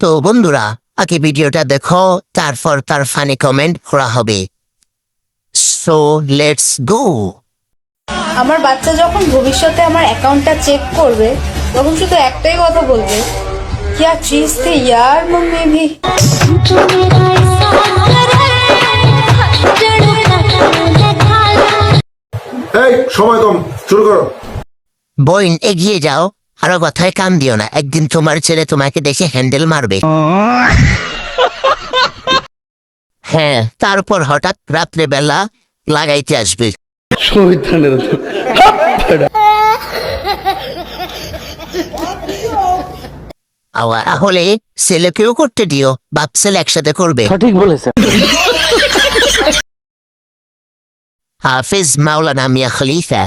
তো বন্ধুরা, আগে ভিডিওটা দেখো, তারপর তার ফানি কমেন্ট করা হবে। So let's go. আমার বাচ্চা যখন ভবিষ্যতে আমার অ্যাকাউন্টটা চেক করবে তখন শুধু একটাই কথা বলবে, क्या चीज थी यार मम्मी भी। এই সময় কম, শুরু করো। বইন এগিয়ে যাও, আরো কথায় কান দিও না, একদিন তোমার ছেলে তোমাকে দেখে হ্যান্ডেল মারবে। হ্যাঁ, তারপর হঠাৎ রাত্রে বেলা লাগাইতে আসবে। তাহলে ছেলেকেও করতে দিও, বাপ ছেলে একসাথে করবে। সঠিক বলেছেন। হাফিজ মাওলানা মিয়া খলিফা।